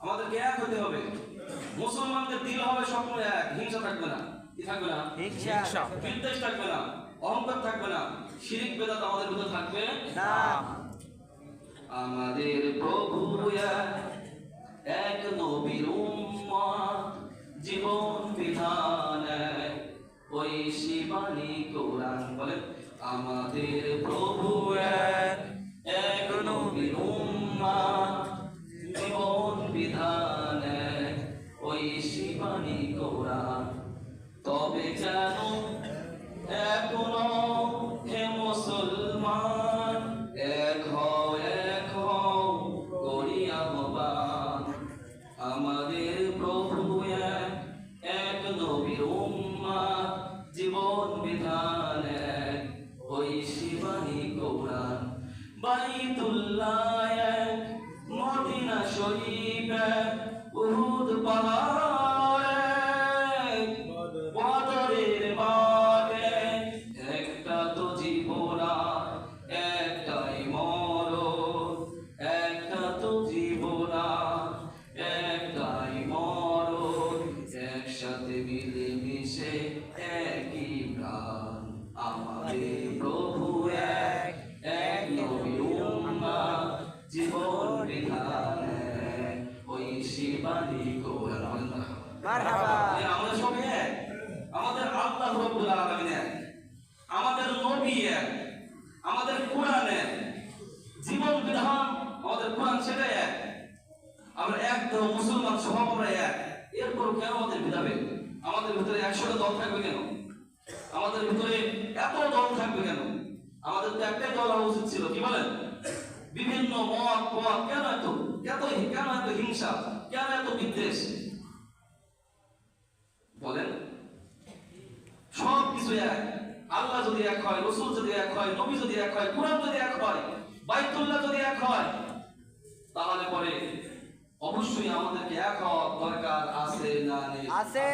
আমাদেরকে এক হতে হবে। মুসলমানদের দিল হবে সবসময় এক, হিংসা থাকবে না। কি থাকবে না? হিংসা, বিদ্বেষ থাকবে না, অহংকার থাকবে না, শিরিক বেদাত আমাদের ভিতরে থাকবে না। আমাদের প্রভু এক, নবীর উম্মত, জীবন বিধান এক, ওই শিবানী কোরআন। বলেন আমাদের প্রভু এক, নবীর উম্মত, জীবন বিধান এক, ওই শিবানী কোরআন। তবে কেন এখনো হে মুসলমান এক হও, এক হও করি আহ্বান। আমাদের প্রভু এক, নবীর উম্মত, জীবন বিধান এক, ওই শিবানী কোরআন। বাইতুল্লাহ এক, মদিনা শরীফ এক, উহুদ পাহাড় এক, বদরের মাঠ এক, একটা তো জীবন আর একটাই মরণ, একটা তো জীবন আর একটাই মরণ, একসাথে মিলে মিশে একই প্রাণ। আমাদের প্রভু এক, এক নবীর উম্মত, জীবন বিধান এক, ওই শিবানী কোরআন। মারহাবা। আমরা সবাই এক, আমাদের আল্লাহ রাব্বুল আলামিন এক, আমাদের নবী এক, আমাদের কোরআন এক, জীবন বিধান আমাদের কোরআন সেটাই এক। আমরা এক তো মুসলমান সহ আমরা এক। এরপর কেন আমাদের ভেদাভেদ? আমাদের ভিতরে 100টা দল থাকবে কেন? আমাদের ভিতরে এত দল থাকবে কেন? আমাদের তো একটাই দল হওয়া উচিত ছিল। কি বলেন? বিভিন্ন মত পথ, কেন এত হিংসা, কেন এত বিদ্বেষ? বলেন সব কিছু এক। আল্লাহ যদি এক হয়, রাসূল যদি এক হয়, নবী যদি এক হয়, কোরআন যদি এক হয়, বাইতুল্লাহ যদি এক হয়, তাহলে পরে অবশ্যই আমাদেরকে এক হওয়ার দরকার আছে না নেই? আছে।